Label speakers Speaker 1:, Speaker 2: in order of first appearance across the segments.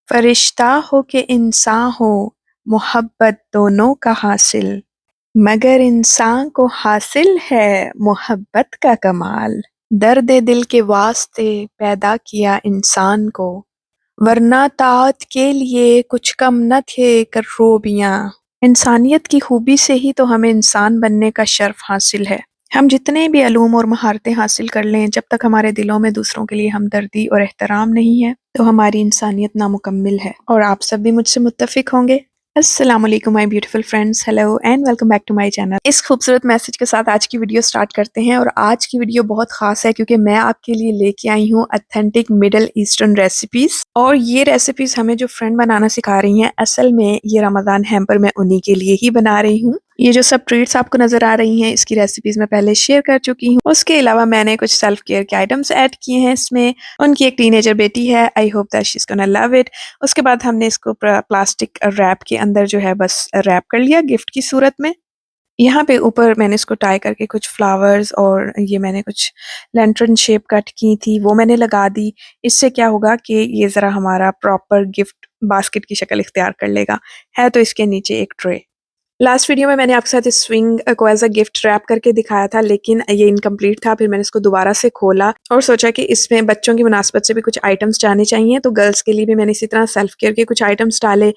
Speaker 1: फरिश्ता हो के इंसान हो, मोहब्बत दोनों का हासिल, मगर इंसान को हासिल है मोहब्बत का कमाल। दर्द दिल के वास्ते पैदा किया इंसान को, वरना ताअत के लिए कुछ कम न थे कर्रोबियाँ। इंसानियत की खूबी से ही तो हमें इंसान बनने का शर्फ हासिल है। हम जितने भी अलूम और महारतें हासिल कर लें, जब तक हमारे दिलों में दूसरों के लिए हमदर्दी और एहतराम नहीं है, तो हमारी इंसानियत नामुकम्मिल है। और आप सब भी मुझसे मुत्तफिक होंगे। अस्सलाम वालेकुम my beautiful friends, hello and welcome back to my channel. इस खूबसूरत मैसेज के साथ आज की वीडियो स्टार्ट करते हैं। और आज की वीडियो बहुत खास है क्योंकि मैं आपके लिए लेके आई हूँ ऑथेंटिक मिडल ईस्टर्न रेसिपीज। और ये रेसिपीज हमें जो फ्रेंड बनाना सिखा रही हैं, असल में ये रमज़ान हैम्पर मैं उन्हीं के लिए ही बना रही हूँ। ये जो सब ट्रीट्स आपको नजर आ रही हैं, इसकी रेसिपीज मैं पहले शेयर कर चुकी हूँ। उसके अलावा मैंने कुछ सेल्फ केयर के आइटम्स ऐड किए हैं इसमें। उनकी एक टीनेजर बेटी है, I hope that she is gonna love it. उसके बाद हमने इसको प्लास्टिक रैप के अंदर जो है बस रैप कर लिया गिफ्ट की सूरत में। यहाँ पे ऊपर मैंने इसको टाई करके कुछ फ्लावर्स और ये मैंने कुछ लैंटर्न शेप कट की थी, वो मैंने लगा दी। इससे क्या होगा कि ये ज़रा हमारा प्रॉपर गिफ्ट बास्केट की शक्ल इख्तियार कर लेगा। है तो इसके नीचे एक ट्रे। लास्ट वीडियो में मैंने आपके साथ इस स्विंग को एज अ गिफ्ट रैप करके दिखाया था, लेकिन ये इनकम्प्लीट था। फिर मैंने इसको दोबारा से खोला और सोचा कि इसमें बच्चों की मुनासबत से भी कुछ आइटम्स जाने चाहिए, तो गर्ल्स के लिए भी मैंने इसी तरह सेल्फ केयर के कुछ आइटम्स डाले।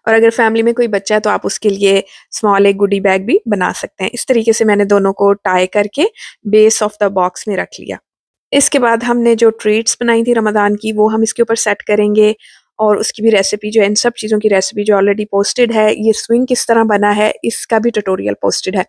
Speaker 1: और अगर फैमिली में कोई बच्चा है तो आप उसके लिए स्मॉल एक गुडी बैग भी बना सकते हैं। इस तरीके से मैंने दोनों को टाई करके बेस ऑफ द बॉक्स में रख लिया। इसके बाद हमने जो ट्रीट्स बनाई थी रमज़ान की, वो हम इसके ऊपर सेट करेंगे। और उसकी भी रेसिपी जो है, इन सब चीज़ों की रेसिपी जो ऑलरेडी पोस्टेड है, ये स्विंग किस तरह बना है इसका भी ट्यूटोरियल पोस्टेड है।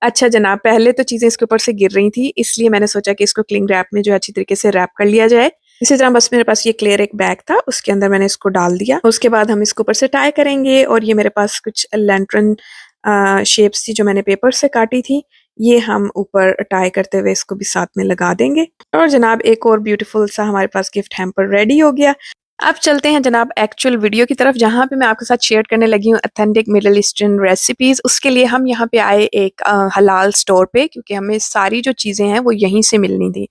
Speaker 1: अच्छा जनाब, पहले तो चीज़ें इसके ऊपर से गिर रही थी, इसलिए मैंने सोचा कि इसको क्लिंग रैप में जो है अच्छी तरीके से रैप कर लिया जाए। इसी तरह बस मेरे पास ये क्लियर एक बैग था, उसके अंदर मैंने इसको डाल दिया। उसके बाद हम इसको ऊपर से टाई करेंगे। और ये मेरे पास कुछ लैंटर्न शेप्स थी जो मैंने पेपर से काटी थी, ये हम ऊपर टाई करते हुए इसको भी साथ में लगा देंगे। और जनाब एक और ब्यूटीफुल सा हमारे पास गिफ्ट हैम्पर रेडी हो गया। अब चलते हैं जनाब एक्चुअल वीडियो की तरफ, जहाँ पे मैं आपके साथ शेयर करने लगी हूँ ऑथेंटिक मिडल ईस्टर्न रेसिपीज। उसके लिए हम यहाँ पे आए एक हलाल स्टोर पे, क्योंकि हमें सारी जो चीज़ें हैं वो यहीं से मिलनी थी।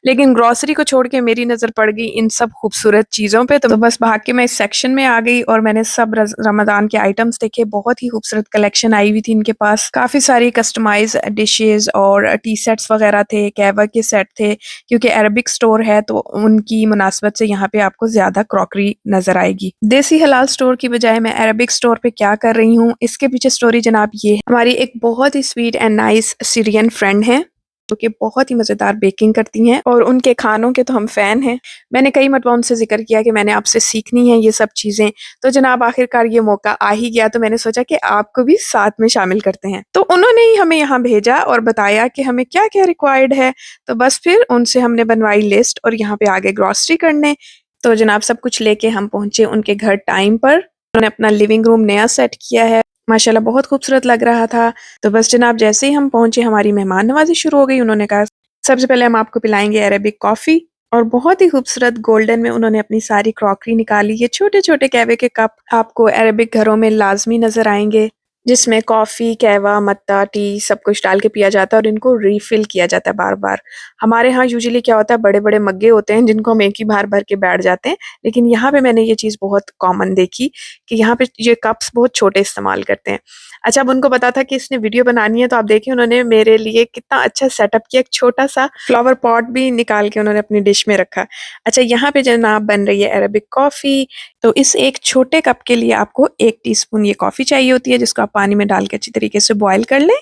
Speaker 1: लेकिन ग्रोसरी को छोड़ के मेरी नज़र पड़ गई इन सब खूबसूरत चीज़ों पे, तो बस भाग के मैं इस सेक्शन में आ गई और मैंने सब रमज़ान के आइटम्स देखे। बहुत ही खूबसूरत कलेक्शन आई हुई थी इनके पास। काफ़ी सारी कस्टमाइज डिशेस और टी सेट्स वगैरह थे, कहवा के सेट थे। क्योंकि अरबिक स्टोर है तो उनकी मुनासबत से यहाँ पे आपको ज़्यादा क्रॉकरी नज़र आएगी। देसी हलाल स्टोर की बजाय मैं अरबिक स्टोर पे क्या कर रही हूँ, इसके पीछे स्टोरी जनाब ये है। हमारी एक बहुत ही sweet and nice Syrian friend है जो कि बहुत ही मज़ेदार बेकिंग करती हैं, और उनके खानों के तो हम फ़ैन हैं। मैंने कई मरतबा उनसे ज़िक्र किया कि मैंने आपसे सीखनी है ये सब चीज़ें। तो जनाब आखिरकार ये मौका आ ही गया, तो मैंने सोचा कि आपको भी साथ में शामिल करते हैं। तो उन्होंने ही हमें यहाँ भेजा और बताया कि हमें क्या-क्या रिक्वायर्ड है। तो बस फिर उनसे हमने बनवाई लिस्ट और यहाँ पे आगे ग्रॉसरी करने। तो जनाब सब कुछ लेके हम पहुँचे उनके घर टाइम पर। उन्होंने अपना लिविंग रूम नया सेट किया है, माशाल्लाह बहुत खूबसूरत लग रहा था। तो बस जनाब जैसे ही हम पहुंचे हमारी मेहमान नवाजी शुरू हो गई। उन्होंने कहा सबसे पहले हम आपको पिलाएंगे अरेबिक कॉफ़ी। और बहुत ही खूबसूरत गोल्डन में उन्होंने अपनी सारी क्रॉकरी निकाली। ये छोटे-छोटे कहवे के कप आपको अरेबिक घरों में लाज़मी नज़र आएँगे, जिसमें कॉफ़ी, कहवा, मत्ता, टी सब कुछ डाल के पिया जाता है और इनको रीफ़िल किया जाता है बार-बार। हमारे यहाँ यूजुअली क्या होता है, बड़े-बड़े मग्गे होते हैं जिनको हम एक ही बार भर के बैठ जाते हैं। लेकिन यहाँ पे मैंने ये चीज़ बहुत कॉमन देखी कि यहाँ पे ये कप्स बहुत छोटे इस्तेमाल करते हैं। अच्छा, अब उनको पता था कि इसने वीडियो बनानी है, तो आप देखिए उन्होंने मेरे लिए कितना अच्छा सेटअप किया। एक छोटा-सा फ्लावर पॉट भी निकाल के उन्होंने अपनी डिश में रखा। अच्छा, यहाँ पे जनाब बन रही है अरेबिक कॉफ़ी। तो इस एक छोटे कप के लिए आपको 1 टीस्पून ये कॉफ़ी चाहिए होती है, जिसको आप पानी में डाल के अच्छी तरीके से बॉयल कर लें।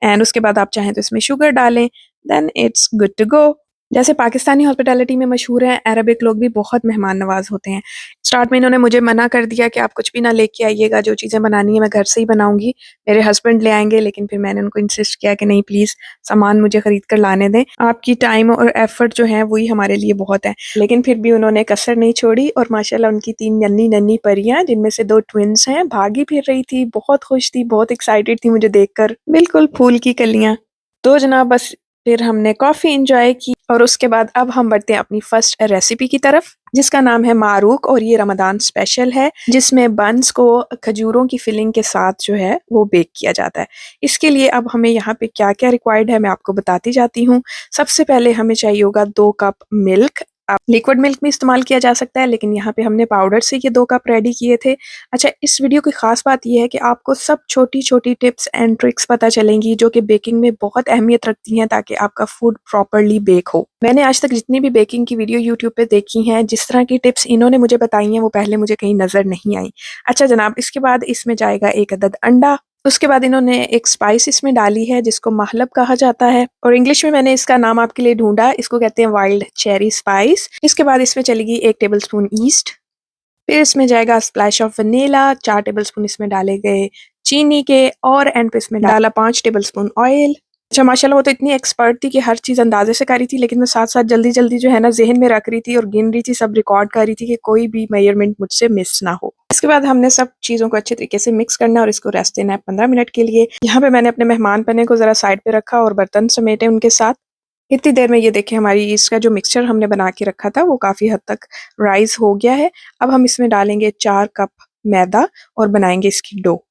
Speaker 1: एंड उसके बाद आप चाहें तो इसमें शुगर डालें, then it's good to go. जैसे पाकिस्तानी हॉस्पिटैलिटी में मशहूर है, अरबिक लोग भी बहुत मेहमान नवाज़ होते हैं। स्टार्ट में इन्होंने मुझे मना कर दिया कि आप कुछ भी ना लेके आइएगा, जो चीज़ें बनानी है मैं घर से ही बनाऊँगी, मेरे हस्बैंड ले आएँगे। लेकिन फिर मैंने उनको इंसिस्ट किया कि नहीं प्लीज़ सामान मुझे खरीद कर लाने दें, आपकी टाइम और एफ़र्ट जो है वही हमारे लिए बहुत है। लेकिन फिर भी उन्होंने कसर नहीं छोड़ी और माशाल्लाह उनकी 3 नन्ही-नन्ही परियाँ, जिनमें से 2 ट्विन्स हैं, भागी फिर रही थी, बहुत खुश थी, बहुत एक्साइटेड थी मुझे देखकर, बिल्कुल फूल की कलियाँ। तो जनाब बस फिर हमने कॉफ़ी एंजॉय की और उसके बाद अब हम बढ़ते हैं अपनी फर्स्ट रेसिपी की तरफ, जिसका नाम है मारूक। और ये रमज़ान स्पेशल है, जिसमें बन्स को खजूरों की फिलिंग के साथ जो है वो बेक किया जाता है। इसके लिए अब हमें यहाँ पे क्या-क्या रिक्वायर्ड है मैं आपको बताती जाती हूँ। सबसे पहले हमें चाहिए होगा 2 कप मिल्क। आप लिक्विड मिल्क भी इस्तेमाल किया जा सकता है, लेकिन यहाँ पे हमने पाउडर से ये 2 कप रेडी किए थे। अच्छा, इस वीडियो की ख़ास बात ये है कि आपको सब छोटी-छोटी टिप्स एंड ट्रिक्स पता चलेंगी जो कि बेकिंग में बहुत अहमियत रखती हैं ताकि आपका फूड प्रॉपर्ली बेक हो। मैंने आज तक जितनी भी बेकिंग की वीडियो यूट्यूब पे देखी हैं, जिस तरह की टिप्स इन्होंने मुझे बताई हैं, वो पहले मुझे कहीं नज़र नहीं आई। अच्छा जनाब, इसके बाद इसमें जाएगा 1 अदद अंडा। उसके बाद इन्होंने एक स्पाइस इसमें डाली है जिसको महलब कहा जाता है और इंग्लिश में मैंने इसका नाम आपके लिए ढूंढा, इसको कहते हैं वाइल्ड चेरी स्पाइस। इसके बाद इसमें चलेगी 1 टेबलस्पून ईस्ट, फिर इसमें जाएगा स्प्लैश ऑफ वनीला, 4 टेबलस्पून इसमें डाले गए चीनी के और एंड पे इसमें डाला 5 टेबलस्पून ऑयल। अच्छा माशाल्लाह, वो तो इतनी एक्सपर्ट थी कि हर चीज़ अंदाजे से करी थी, लेकिन मैं साथ-साथ जल्दी-जल्दी जो है ना ज़हन में रख रही थी और गिन रही थी, सब रिकॉर्ड कर रही थी कि कोई भी मेजरमेंट मुझसे मिस ना हो। इसके बाद हमने सब चीज़ों को अच्छे तरीके से मिक्स करना है और इसको रेस्ट देना है 15 मिनट के लिए। यहाँ पे मैंने अपने मेहमान पन्ने को ज़रा साइड पे रखा और बर्तन समेटे उनके साथ। इतनी देर में ये देखिए हमारी इसका जो मिक्सचर हमने बना के रखा था वो काफ़ी हद तक राइज़ हो गया है। अब हम इसमें डालेंगे 4 कप मैदा और बनाएँगे इसकी डो।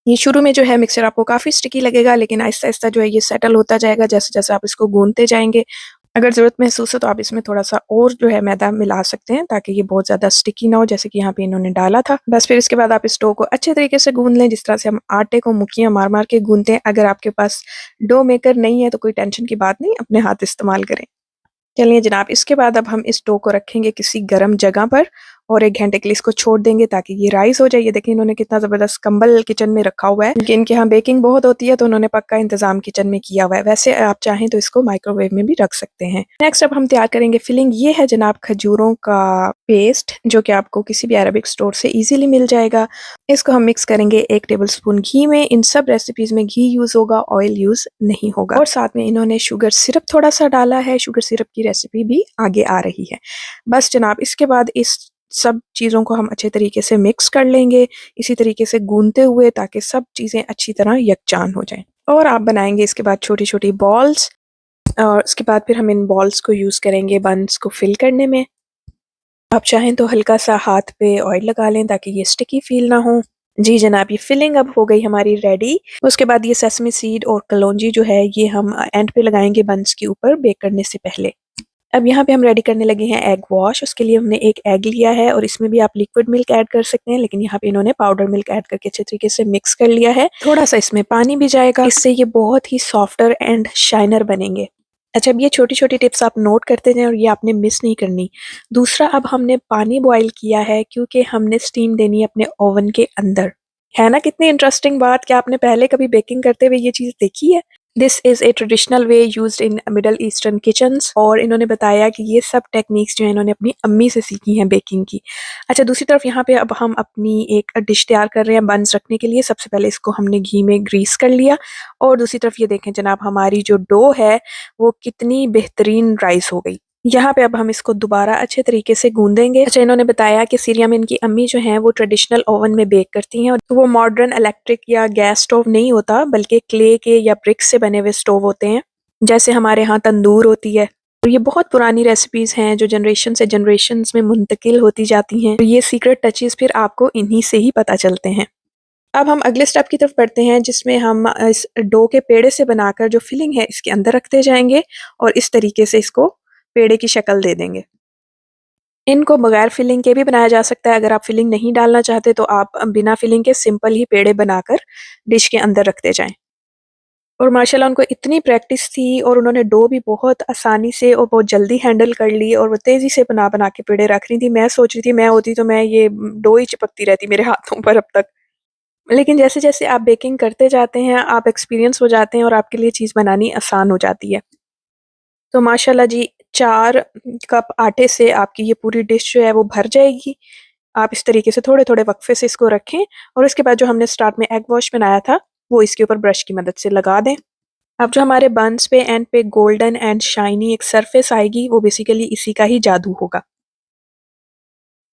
Speaker 1: ये शुरू में जो है मिक्सचर आपको काफ़ी स्टिकी लगेगा, लेकिन आहिस्ता-आहिस्ता जो है ये सेटल होता जाएगा जैसे-जैसे आप इसको गूँथते जाएँगे। अगर ज़रूरत महसूस हो तो आप इसमें थोड़ा-सा और जो है मैदा मिला सकते हैं ताकि ये बहुत ज़्यादा स्टिकी ना हो, जैसे कि यहाँ पे इन्होंने डाला था। बस फिर इसके बाद आप इस डो को अच्छे तरीके से गूँथ लें, जिस तरह से हम आटे को मुक्कियाँ मार-मार के गूँथते हैं। अगर आपके पास डो मेकर नहीं है तो कोई टेंशन की बात नहीं, अपने हाथ इस्तेमाल करें। चलिए जनाब, इसके बाद अब हम इस डो को रखेंगे किसी गर्म जगह पर और 1 घंटे के लिए इसको छोड़ देंगे ताकि ये राइज़ हो जाए। ये देखिए इन्होंने कितना ज़बरदस्त कंबल किचन में रखा हुआ है, क्योंकि इनके यहाँ बेकिंग बहुत होती है तो उन्होंने पक्का इंतज़ाम किचन में किया हुआ है। वैसे आप चाहें तो इसको माइक्रोवेव में भी रख सकते हैं। नेक्स्ट अब हम तैयार करेंगे फिलिंग। ये है जनाब खजूरों का पेस्ट, जो कि आपको किसी भी अरबिक स्टोर से ईज़िली मिल जाएगा। इसको हम मिक्स करेंगे 1 टेबलस्पून घी में। इन सब रेसिपीज़ में घी यूज़ होगा, ऑयल यूज़ नहीं होगा। और साथ में इन्होंने शुगर सिरप थोड़ा-सा डाला है, शुगर सिरप की रेसिपी भी आगे आ रही है। बस जनाब, इसके बाद इस सब चीज़ों को हम अच्छे तरीके से मिक्स कर लेंगे, इसी तरीके से गूँथते हुए ताकि सब चीज़ें अच्छी तरह यकजान हो जाएँ। और आप बनाएँगे इसके बाद छोटी-छोटी बॉल्स और उसके बाद फिर हम इन बॉल्स को यूज़ करेंगे बन्स को फिल करने में। आप चाहें तो हल्का-सा हाथ पे ऑयल लगा लें ताकि ये स्टिकी फ़ील ना हो। जी जनाब, ये फिलिंग अब हो गई हमारी रेडी। उसके बाद ये सेसमी सीड और कलौंजी जो है ये हम एंड पे लगाएँगे बन्स के ऊपर बेक करने से पहले। अब यहाँ पे हम रेडी करने लगे हैं एग वॉश। उसके लिए हमने 1 एग लिया है और इसमें भी आप लिक्विड मिल्क ऐड कर सकते हैं, लेकिन यहाँ पे इन्होंने पाउडर मिल्क ऐड करके अच्छे तरीके से मिक्स कर लिया है। थोड़ा-सा इसमें पानी भी जाएगा, इससे ये बहुत ही सॉफ्टर एंड शाइनर बनेंगे। अच्छा, अब ये छोटी-छोटी टिप्स आप नोट करते जाएँ और ये आपने मिस नहीं करनी। दूसरा, अब हमने पानी बॉयल किया है क्योंकि हमने स्टीम देनी है अपने ओवन के अंदर। है ना कितनी इंटरेस्टिंग बात, क्या आपने पहले कभी बेकिंग करते हुए ये चीज़ देखी है? This is a traditional way used in middle eastern kitchens और इन्होंने बताया कि ये सब टेक्निक्स जो हैं इन्होंने अपनी अम्मी से सीखी हैं बेकिंग की। अच्छा, दूसरी तरफ यहाँ पे अब हम अपनी एक डिश तैयार कर रहे हैं बन्स रखने के लिए। सबसे पहले इसको हमने घी में ग्रीस कर लिया और दूसरी तरफ ये देखें जनाब, हमारी जो डो है वो कितनी बेहतरीन राइज़ हो गई। यहाँ पे अब हम इसको दोबारा अच्छे तरीके से गूँदेंगे। अच्छा, इन्होंने बताया कि सीरिया में इनकी अम्मी जो हैं वो ट्रेडिशनल ओवन में बेक करती हैं और वो मॉडर्न इलेक्ट्रिक या गैस स्टोव नहीं होता, बल्कि क्ले के या ब्रिक्स से बने हुए स्टोव होते हैं, जैसे हमारे यहाँ तंदूर होती है। तो ये बहुत पुरानी रेसिपीज़ हैं जो जनरेशन से जनरेशन्स में मुंतकिल होती जाती हैं। तो ये सीक्रेट टचेज़ फिर आपको इन्हीं से ही पता चलते हैं। अब हम अगले स्टेप की तरफ बढ़ते हैं जिसमें हम इस डो के पेड़े से बनाकर जो फिलिंग है इसके अंदर रखते जाएँगे और इस तरीके से इसको पेड़े की शक्ल दे देंगे। इनको बगैर फिलिंग के भी बनाया जा सकता है। अगर आप फिलिंग नहीं डालना चाहते तो आप बिना फिलिंग के सिंपल ही पेड़े बनाकर डिश के अंदर रखते जाएँ। और माशाल्लाह उनको इतनी प्रैक्टिस थी और उन्होंने डो भी बहुत आसानी से और बहुत जल्दी हैंडल कर ली और वो तेज़ी से बना-बना के पेड़े रख रही थी। मैं सोच रही थी मैं होती तो मैं ये डो ही चिपकती रहती मेरे हाथों पर अब तक। लेकिन जैसे-जैसे आप बेकिंग करते जाते हैं, आप एक्सपीरियंस हो जाते हैं और आपके लिए चीज़ बनानी आसान हो जाती है। तो माशाल्लाह जी 4 कप आटे से आपकी ये पूरी डिश जो है वो भर जाएगी। आप इस तरीके से थोड़े-थोड़े वक़्फ़े से इसको रखें और इसके बाद जो हमने स्टार्ट में एग वॉश बनाया था, वो इसके ऊपर ब्रश की मदद से लगा दें। अब जो हमारे बन्स पे एंड पे गोल्डन एंड शाइनी एक सरफेस आएगी, वो बेसिकली इसी का ही जादू होगा।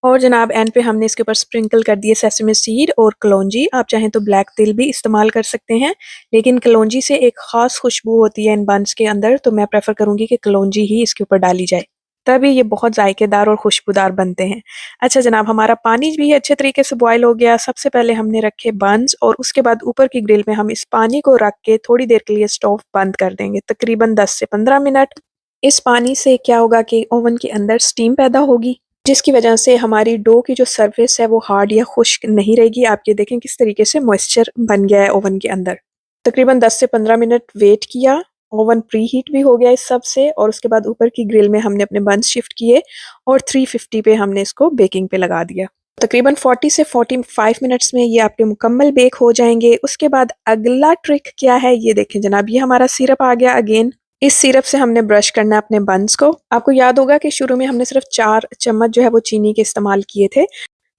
Speaker 1: और जनाब एंड पे हमने इसके ऊपर स्प्रिंकल कर दिए सेसमी सीड और कलौंजी। आप चाहें तो ब्लैक तिल भी इस्तेमाल कर सकते हैं, लेकिन कलौंजी से एक ख़ास खुशबू होती है इन बन्स के अंदर, तो मैं प्रेफ़र करूँगी कि कलौंजी ही इसके ऊपर डाली जाए। तभी ये बहुत ज़ायकेदार और खुशबूदार बनते हैं। अच्छा जनाब, हमारा पानी भी अच्छे तरीके से बॉयल हो गया। सबसे पहले हमने रखे बन्स और उसके बाद ऊपर की ग्रिल में हम इस पानी को रख के थोड़ी देर के लिए स्टोव बंद कर देंगे, तकरीबन 10 से 15 मिनट। इस पानी से क्या होगा कि ओवन के अंदर स्टीम पैदा होगी, जिसकी वजह से हमारी डो की जो सरफेस है वो हार्ड या खुश्क नहीं रहेगी। आप ये देखें किस तरीके से मॉइस्चर बन गया है ओवन के अंदर। तकरीबन 10 से 15 मिनट वेट किया, ओवन प्री हीट भी हो गया इस सब से, और उसके बाद ऊपर की ग्रिल में हमने अपने बंस शिफ्ट किए और 350 पे हमने इसको बेकिंग पे लगा दिया। तकरीबन 40 से 45 मिनट्स में ये आपके मुकम्मल बेक हो जाएंगे। उसके बाद अगला ट्रिक क्या है ये देखें जनाब, ये हमारा सिरप आ गया अगेन। इस सिरप से हमने ब्रश करना है अपने बंस को। आपको याद होगा कि शुरू में हमने सिर्फ 4 चम्मच जो है वो चीनी के इस्तेमाल किए थे।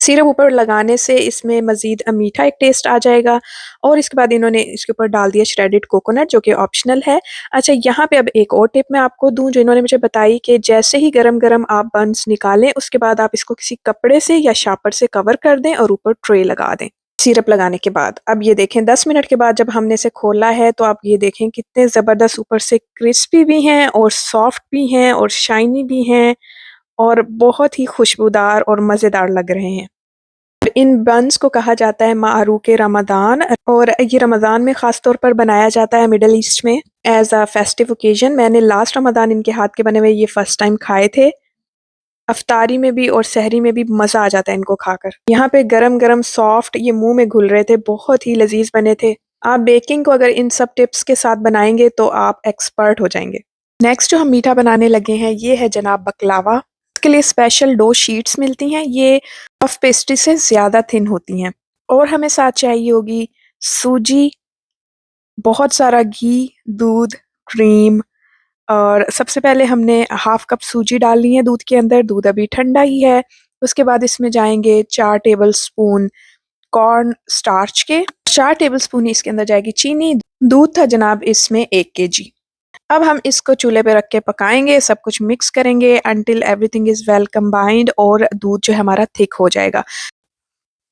Speaker 1: सिरप ऊपर लगाने से इसमें मज़ीद मीठा एक टेस्ट आ जाएगा, और इसके बाद इन्होंने इसके ऊपर डाल दिया श्रेडेड कोकोनट जो कि ऑप्शनल है। अच्छा, यहाँ पे अब एक और टिप मैं आपको दूँ जो इन्होंने मुझे बताई कि जैसे ही गरम-गरम आप बन्स निकालें उसके बाद आप इसको किसी कपड़े से या शापर से कवर कर दें और ऊपर ट्रे लगा दें सिरप लगाने के बाद। अब ये देखें 10 मिनट के बाद जब हमने इसे खोला है तो आप ये देखें कितने ज़बरदस्त ऊपर से क्रिस्पी भी हैं और सॉफ्ट भी हैं और शाइनी भी हैं और बहुत ही खुशबूदार और मज़ेदार लग रहे हैं। इन बन्स को कहा जाता है मारूक रमज़ान, और ये रमज़ान में ख़ास तौर पर बनाया जाता है मिडल ईस्ट में एज़ अ फेस्टिव ओकेजन। मैंने लास्ट रमज़ान इनके हाथ के बने हुए ये फ़र्स्ट टाइम खाए थे। अफ्तारी में भी और सहरी में भी मज़ा आ जाता है इनको खाकर। यहाँ पे गरम-गरम सॉफ्ट ये मुँह में घुल रहे थे, बहुत ही लज़ीज़ बने थे। आप बेकिंग को अगर इन सब टिप्स के साथ बनाएँगे तो आप एक्सपर्ट हो जाएँगे। नेक्स्ट जो हम मीठा बनाने लगे हैं ये है जनाब बकलावा। इसके लिए स्पेशल डो शीट्स मिलती हैं, ये पफ पेस्ट्री से ज़्यादा थिन होती हैं, और हमें साथ चाहिए होगी सूजी, बहुत सारा घी, दूध, क्रीम, और सबसे पहले हमने हाफ कप सूजी डालनी है दूध के अंदर, दूध अभी ठंडा ही है। उसके बाद इसमें जाएँगे 4 टेबल स्पून कॉर्न स्टार्च के, 4 टेबल स्पून ही इसके अंदर जाएगी चीनी, दूध था जनाब इसमें 1 केजी। अब हम इसको चूल्हे पे रख के पकाएँगे, सब कुछ मिक्स करेंगे until everything is well combined और दूध जो है हमारा थिक हो जाएगा।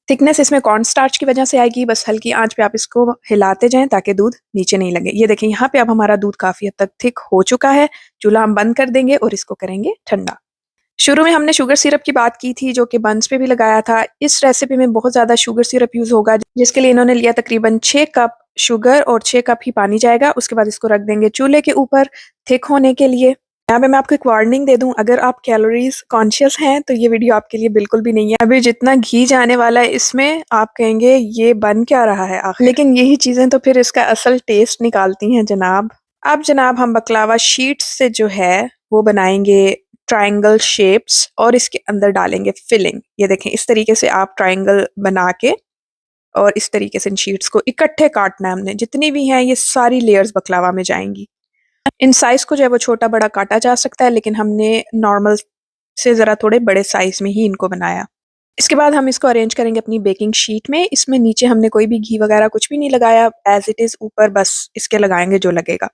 Speaker 1: थिकनेस इसमें कॉर्न स्टार्च की वजह से आएगी, बस हल्की आँच पे आप इसको हिलाते जाएँ ताकि दूध नीचे नहीं लगे। ये देखें यहाँ पे अब हमारा दूध काफ़ी हद तक थिक हो चुका है, चूल्हा हम बंद कर देंगे और इसको करेंगे ठंडा। शुरू में हमने शुगर सिरप की बात की थी जो कि बन्स पे भी लगाया था। इस रेसिपी में बहुत ज़्यादा शुगर सिरप यूज़ होगा, जिसके लिए इन्होंने लिया तकरीबन 6 कप शुगर और 6 कप ही पानी जाएगा। उसके बाद इसको रख देंगे चूल्हे के ऊपर थिक होने के लिए। यहाँ पे मैं आपको एक वार्निंग दे दूँ, अगर आप कैलोरीज़ कॉन्शियस हैं तो ये वीडियो आपके लिए बिल्कुल भी नहीं है। अभी जितना घी जाने वाला है इसमें आप कहेंगे ये बन क्या रहा है आखिर? लेकिन यही चीज़ें तो फिर इसका असल टेस्ट निकालती हैं जनाब। अब जनाब हम बकलावा शीट्स से जो है वो बनाएँगे ट्रायंगल शेप्स और इसके अंदर डालेंगे फिलिंग। ये देखें इस तरीके से आप ट्रायंगल बना के और इस तरीके से इन शीट्स को इकट्ठे काटना है हमने, जितनी भी हैं ये सारी लेयर्स बकलावा में जाएँगी। इन साइज़ को जो है वो छोटा-बड़ा काटा जा सकता है, लेकिन हमने नॉर्मल से ज़रा थोड़े बड़े साइज़ में ही इनको बनाया। इसके बाद हम इसको अरेंज करेंगे अपनी बेकिंग शीट में। इसमें नीचे हमने कोई भी घी वगैरह कुछ भी नहीं लगाया, एज़ इट इज़ ऊपर बस इसके लगाएँगे जो लगेगा।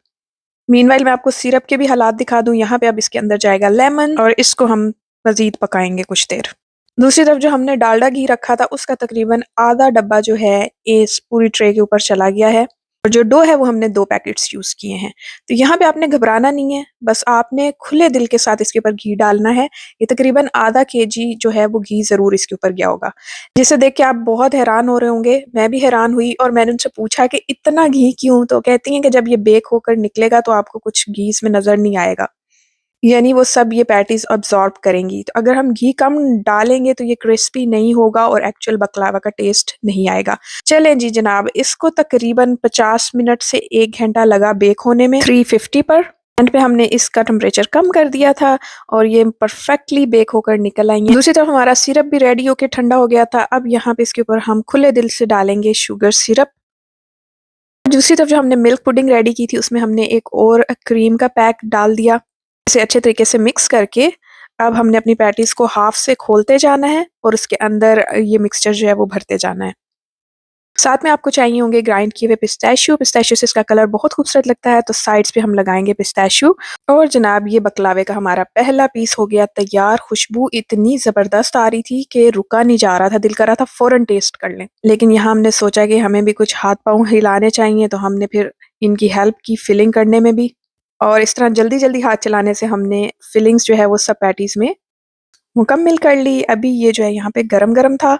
Speaker 1: मीनवाइल मैं आपको सिरप के भी हालात दिखा दूँ, यहाँ पे अब इसके अंदर जाएगा लेमन और इसको हम मज़ीद पकाएँगे कुछ देर। दूसरी तरफ जो हमने डालडा घी रखा था उसका तकरीबन आधा डब्बा जो है इस पूरी ट्रे के ऊपर चला गया है, और जो डो है वो हमने 2 पैकेट्स यूज़ किए हैं। तो यहाँ पे आपने घबराना नहीं है, बस आपने खुले दिल के साथ इसके ऊपर घी डालना है। ये तकरीबन आधा केजी जो है वो घी ज़रूर इसके ऊपर गया होगा, जिसे देख के आप बहुत हैरान हो रहे होंगे। मैं भी हैरान हुई और मैंने उनसे पूछा कि इतना घी क्यों? तो कहती हैं कि जब ये बेक होकर निकलेगा तो आपको कुछ घी इसमें नज़र नहीं आएगा। यानी वो सब ये पैटीज़ अब्ज़ॉर्ब करेंगी। तो अगर हम घी कम डालेंगे तो ये क्रिस्पी नहीं होगा और एक्चुअल बकलावा का टेस्ट नहीं आएगा। चलें जी जनाब, इसको तकरीबन 50 मिनट से 1 घंटा लगा बेक होने में 350 पर। एंड पे हमने इसका टेम्परेचर कम कर दिया था और ये परफेक्टली बेक होकर निकल आई हैं। दूसरी तरफ हमारा सिरप भी रेडी होके ठंडा हो गया था। अब यहाँ पे इसके ऊपर हम खुले दिल से डालेंगे शुगर सिरप। दूसरी तरफ जो हमने मिल्क पुडिंग रेडी की थी उसमें हमने एक और क्रीम का पैक डाल दिया। इसे अच्छे तरीके से मिक्स करके अब हमने अपनी पैटीज़ को हाफ से खोलते जाना है और उसके अंदर ये मिक्सचर जो है वो भरते जाना है। साथ में आपको चाहिए होंगे ग्राइंड किए हुए पिस्ताशियो। पिस्ताशियो से इसका कलर बहुत खूबसूरत लगता है, तो साइड्स पे हम लगाएंगे पिस्ताशियो। और जनाब ये बकलावे का हमारा पहला पीस हो गया तैयार। खुशबू इतनी ज़बरदस्त आ रही थी कि रुका नहीं जा रहा था, दिल कर रहा था फ़ौरन टेस्ट कर लें। लेकिन यहाँ हमने सोचा कि हमें भी कुछ हाथ पाँव हिलाने चाहिए, तो हमने फिर इनकी हेल्प की फिलिंग करने में भी, और इस तरह जल्दी-जल्दी हाथ चलाने से हमने फिलिंग्स जो है वो सब पैटीज़ में मुकम्मल कर ली। अभी ये जो है यहाँ पे गरम-गरम था।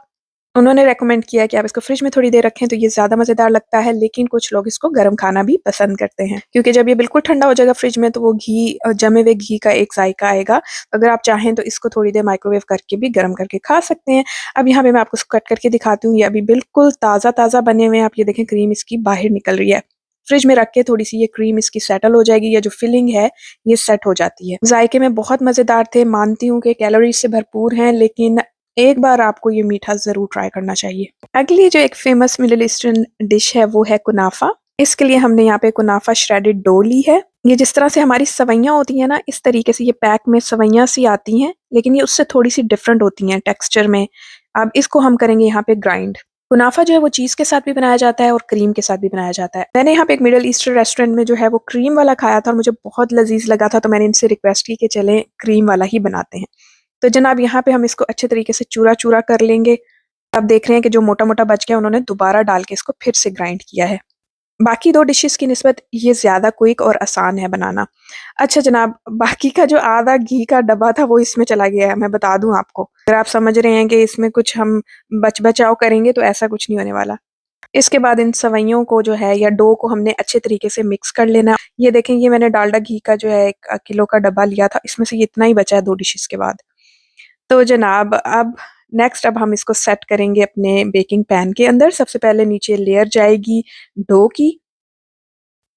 Speaker 1: उन्होंने रेकमेंड किया कि आप इसको फ्रिज में थोड़ी देर रखें तो ये ज़्यादा मज़ेदार लगता है, लेकिन कुछ लोग इसको गरम खाना भी पसंद करते हैं। क्योंकि जब ये बिल्कुल ठंडा हो जाएगा फ्रिज में तो वो जमे हुए घी का एक ज़ायका आएगा। अगर आप चाहें तो इसको थोड़ी देर माइक्रोवेव करके भी गरम करके खा सकते हैं। अब यहाँ पे मैं आपको इसको कट करके दिखाती हूँ, ये अभी बिल्कुल ताज़ा-ताज़ा बने हुए हैं। आप ये देखें क्रीम इसकी बाहर निकल रही है। फ्रिज में रख के थोड़ी-सी ये क्रीम इसकी सेटल हो जाएगी, या जो फिलिंग है ये सेट हो जाती है। ज़ायके में बहुत मज़ेदार थे, मानती हूँ कि कैलोरीज़ से भरपूर हैं, लेकिन एक बार आपको ये मीठा ज़रूर ट्राई करना चाहिए। अगली जो एक फ़ेमस मिडल ईस्टर्न डिश है वो है कुनाफा। इसके लिए हमने यहाँ पे कुनाफा श्रेडेड डो ली है। ये जिस तरह से हमारी सवइयाँ होती हैं ना, इस तरीके से ये पैक में सवइयाँ सी आती हैं, लेकिन ये उससे थोड़ी-सी डिफरेंट होती हैं टेक्सचर में। अब इसको हम करेंगे यहाँ पे ग्राइंड। कुनाफा जो है वो चीज़ के साथ भी बनाया जाता है और क्रीम के साथ भी बनाया जाता है। मैंने यहाँ पे एक मिडल ईस्टर्न रेस्टोरेंट में जो है वो क्रीम वाला खाया था और मुझे बहुत लज़ीज़ लगा था, तो मैंने इनसे रिक्वेस्ट की कि चलें क्रीम वाला ही बनाते हैं। तो जनाब यहाँ पे हम इसको अच्छे तरीके से चूरा-चूरा कर लेंगे। आप देख रहे हैं कि जो मोटा-मोटा बच गया उन्होंने दोबारा डाल के इसको फिर से ग्राइंड किया है। बाकी 2 डिशेज़ की निस्बत ये ज़्यादा क्विक और आसान है बनाना। अच्छा जनाब, बाकी का जो आधा घी का डब्बा था वो इसमें चला गया है, मैं बता दूँ आपको। अगर आप समझ रहे हैं कि इसमें कुछ हम बच-बचाव करेंगे तो ऐसा कुछ नहीं होने वाला। इसके बाद इन सवइयों को जो है या डो को हमने अच्छे तरीके से मिक्स कर लेना। ये देखें, ये मैंने डालडा घी का जो है 1 किलो का डब्बा लिया था, इसमें से ये इतना ही बचा है 2 डिशेज़ के बाद। तो जनाब अब हम इसको सेट करेंगे अपने बेकिंग पैन के अंदर। सबसे पहले नीचे लेयर जाएगी डो की।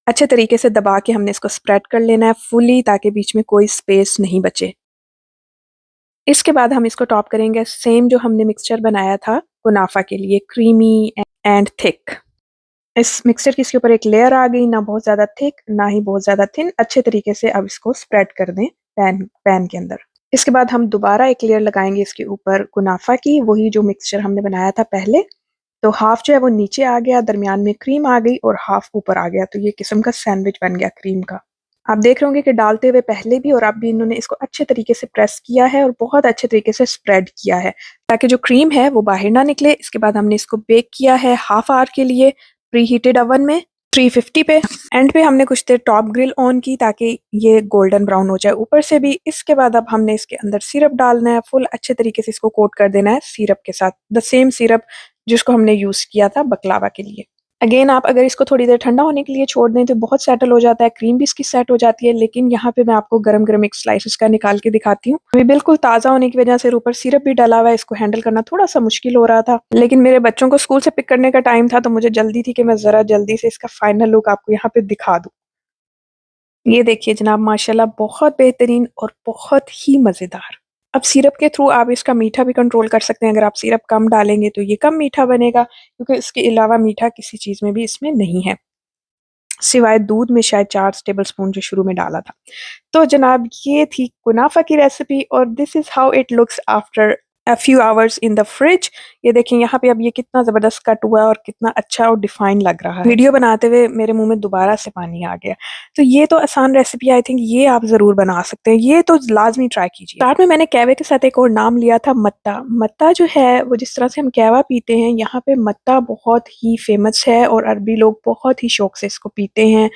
Speaker 1: अच्छे तरीके से दबा के हमने इसको स्प्रेड कर लेना है फुली, ताकि बीच में कोई स्पेस नहीं बचे। इसके बाद हम इसको टॉप करेंगे सेम जो हमने मिक्सचर बनाया था कुनाफा के लिए, क्रीमी एंड थिक। इस मिक्सचर की इसके ऊपर एक लेयर आ गई, ना बहुत ज़्यादा थिक, ना ही बहुत ज़्यादा थिन। अच्छे तरीके से अब इसको स्प्रेड कर दें पैन पैन के अंदर। इसके बाद हम दोबारा एक लेयर लगाएँगे इसके ऊपर कुनाफा की, वही जो मिक्सचर हमने बनाया था पहले। तो हाफ़ जो है वो नीचे आ गया, दरमियान में क्रीम आ गई और हाफ़ ऊपर आ गया, तो ये किस्म का सैंडविच बन गया क्रीम का। आप देख रहे होंगे कि डालते हुए पहले भी और अब भी इन्होंने इसको अच्छे तरीके से प्रेस किया है और बहुत अच्छे तरीके से स्प्रेड किया है, ताकि जो क्रीम है वो बाहर ना निकले। इसके बाद हमने इसको बेक किया है हाफ़ ऑवर के लिए प्री हीटेड ओवन में 350 पे। एंड पे हमने कुछ देर टॉप ग्रिल ऑन की ताकि ये गोल्डन ब्राउन हो जाए ऊपर से भी। इसके बाद अब हमने इसके अंदर सिरप डालना है, फुल अच्छे तरीके से इसको कोट कर देना है सिरप के साथ, द सेम सिरप जिसको हमने यूज़ किया था बकलावा के लिए। अगेन आप अगर इसको थोड़ी देर ठंडा होने के लिए छोड़ दें तो बहुत सेटल हो जाता है, क्रीम भी इसकी सेट हो जाती है। लेकिन यहाँ पे मैं आपको गरम-गरम एक स्लाइस का निकाल के दिखाती हूँ। अभी बिल्कुल ताज़ा होने की वजह से ऊपर सिरप भी डला हुआ है, इसको हैंडल करना थोड़ा-सा मुश्किल हो रहा था। लेकिन मेरे बच्चों को स्कूल से पिक करने का टाइम था, तो मुझे जल्दी थी कि मैं ज़रा जल्दी से इसका फाइनल लुक आपको यहाँ पे दिखा दूँ। ये देखिए जनाब, माशाल्लाह बहुत बेहतरीन और बहुत ही मज़ेदार। अब सिरप के थ्रू आप इसका मीठा भी कंट्रोल कर सकते हैं। अगर आप सिरप कम डालेंगे तो ये कम मीठा बनेगा, क्योंकि इसके अलावा मीठा किसी चीज़ में भी इसमें नहीं है, सिवाय दूध में शायद 4 टेबलस्पून जो शुरू में डाला था। तो जनाब ये थी कुनाफा की रेसिपी और this is how it looks after a few hours in the fridge. ये देखें यहाँ पे अब ये कितना ज़बरदस्त कट हुआ है और कितना अच्छा और डिफाइन लग रहा है। वीडियो बनाते हुए मेरे मुँह में दोबारा से पानी आ गया। तो ये तो आसान रेसिपी, आई थिंक ये आप ज़रूर बना सकते हैं। ये तो लाज़मी ट्राई कीजिए। स्टार्ट में मैंने कहवे के साथ एक और नाम लिया था मत्ता। मत्ता जो है वो जिस तरह से हम कहवा पीते हैं, यहाँ पे मत्ता बहुत ही फ़ेमस है और अरबी लोग बहुत ही शौक से इसको पीते हैं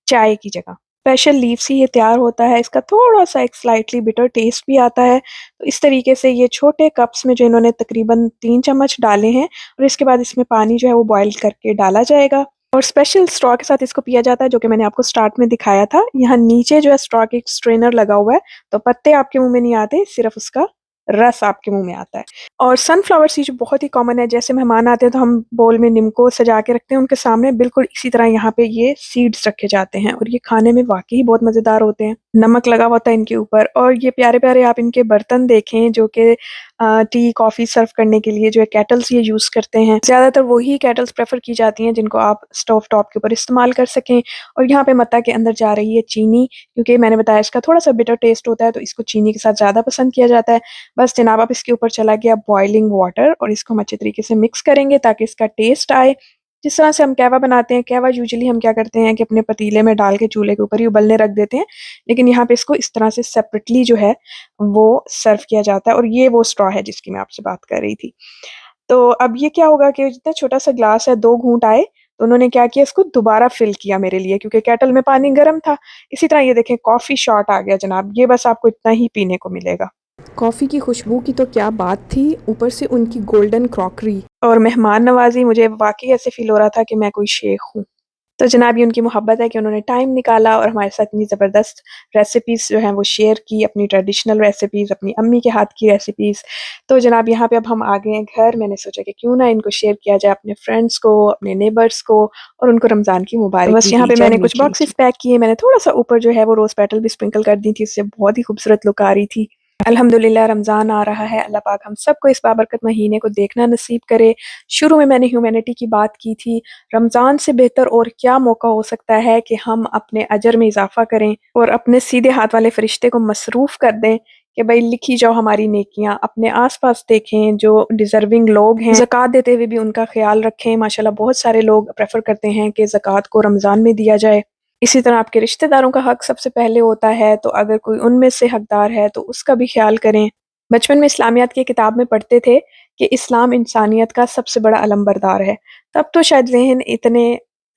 Speaker 1: चाय की जगह। स्पेशल लीफ से ये तैयार होता है, इसका थोड़ा-सा एक स्लाइटली बिटर टेस्ट भी आता है। तो इस तरीके से ये छोटे कप्स में जो इन्होंने तकरीबन 3 चम्मच डाले हैं और इसके बाद इसमें पानी जो है वो बॉयल करके डाला जाएगा और स्पेशल स्ट्रॉ के साथ इसको पिया जाता है, जो कि मैंने आपको स्टार्ट में दिखाया था। यहाँ नीचे जो है स्ट्रॉ के एक स्ट्रेनर लगा हुआ है, तो पत्ते आपके मुँह में नहीं आते, सिर्फ़ उसका रस आपके मुँह में आता है। और सनफ्लावर सीड बहुत ही कॉमन है, जैसे मेहमान आते हैं तो हम बोल में नीम को सजा के रखते हैं उनके सामने, बिल्कुल इसी तरह यहाँ पे ये सीड्स रखे जाते हैं और ये खाने में वाक़ई बहुत मज़ेदार होते हैं। नमक लगा हुआ होता है इनके ऊपर और ये प्यारे-प्यारे आप इनके बर्तन देखें, जो कि टी, कॉफ़ी सर्व करने के लिए जो है केटल्स ये यूज़ करते हैं। ज़्यादातर वही केटल्स प्रेफ़र की जाती हैं जिनको आप स्टोव टॉप के ऊपर इस्तेमाल कर सकें। और यहाँ पे मत्ता के अंदर जा रही है चीनी, क्योंकि मैंने बताया इसका थोड़ा-सा बिटर टेस्ट होता है, तो इसको चीनी के साथ ज़्यादा पसंद किया जाता है। बस जनाब अब इसके ऊपर चला गया बॉइलिंग वाटर और इसको हम अच्छे तरीके से मिक्स करेंगे ताकि इसका टेस्ट आए। जिस तरह से हम कहवा बनाते हैं, कहवा यूजुअली हम क्या करते हैं कि अपने पतीले में डाल के चूल्हे के ऊपर ही उबलने रख देते हैं, लेकिन यहाँ पे इसको इस तरह से सेपरेटली जो है वो सर्व किया जाता है और ये वो स्ट्रॉ है जिसकी मैं आपसे बात कर रही थी। तो अब ये क्या होगा कि जितना छोटा-सा ग्लास है, 2 घूँट आए, तो उन्होंने क्या किया, इसको दोबारा फिल किया मेरे लिए, क्योंकि केटल में पानी गर्म था। इसी तरह ये देखें कॉफ़ी शॉट आ गया जनाब, ये बस आपको इतना ही पीने को मिलेगा। कॉफ़ी की खुशबू की तो क्या बात थी, ऊपर से उनकी गोल्डन क्रॉकरी और मेहमान नवाज़ी, मुझे वाक़ई ऐसे फ़ील हो रहा था कि मैं कोई शेख हूँ। तो जनाब ये उनकी मोहब्बत है कि उन्होंने टाइम निकाला और हमारे साथ इतनी ज़बरदस्त रेसिपीज़ जो हैं वो शेयर की, अपनी ट्रेडिशनल रेसिपीज़, अपनी अम्मी के हाथ की रेसिपीज़। तो जनाब यहाँ पे अब हम आ गए हैं घर, मैंने सोचा कि क्यों ना इनको शेयर किया जाए अपने फ्रेंड्स को, अपने नेबर्स को और उनको रमज़ान की मुबारकबाद बस यहाँ पे मैंने कुछ बॉक्सेस पैक किए, मैंने थोड़ा-सा ऊपर जो है वो रोज़ पेटल भी स्प्रिंकल कर दी थी, इससे बहुत ही खूबसूरत लुक आ रही थी। अल्हम्दुलिल्लाह रमज़ान आ रहा है, अल्लाह पाक हम सबको इस बाबरकत महीने को देखना नसीब करे। शुरू में मैंने ह्यूमैनिटी की बात की थी, रमज़ान से बेहतर और क्या मौका हो सकता है कि हम अपने अजर में इज़ाफ़ा करें और अपने सीधे हाथ वाले फ़रिश्ते को मसरूफ़ कर दें कि भई लिखी जाओ हमारी नेकियाँ। अपने आस-पास देखें जो डिज़र्विंग लोग हैं, ज़कात देते हुए भी उनका ख़्याल रखें। माशाल्लाह बहुत सारे लोग प्रेफ़र करते हैं कि ज़कात को रमज़ान में दिया जाए। इसी तरह आपके रिश्तेदारों का हक़ सबसे पहले होता है, तो अगर कोई उनमें से हकदार है तो उसका भी ख़्याल करें। बचपन में इस्लामियात की किताब में पढ़ते थे कि इस्लाम इंसानियत का सबसे बड़ा अलमबरदार है। तब तो शायद ज़हन इतने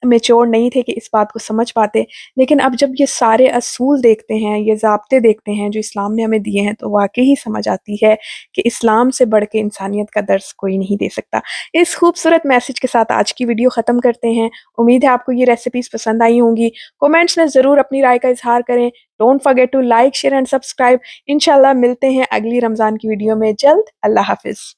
Speaker 1: मैच्योर नहीं थे कि इस बात को समझ पाते, लेकिन अब जब ये सारे असूल देखते हैं, ये ज़ाब्ते देखते हैं जो इस्लाम ने हमें दिए हैं, तो वाक़ई ही समझ आती है कि इस्लाम से बढ़ के इंसानियत का दर्स कोई नहीं दे सकता। इस खूबसूरत मैसेज के साथ आज की वीडियो ख़त्म करते हैं। उम्मीद है आपको ये रेसिपीज़ पसंद आई होंगी। कमेंट्स में ज़रूर अपनी राय का इज़हार करें। Don't forget to like, share and subscribe. इंशाल्लाह मिलते हैं अगली रमज़ान की वीडियो में जल्द। अल्लाह हाफ़िज़।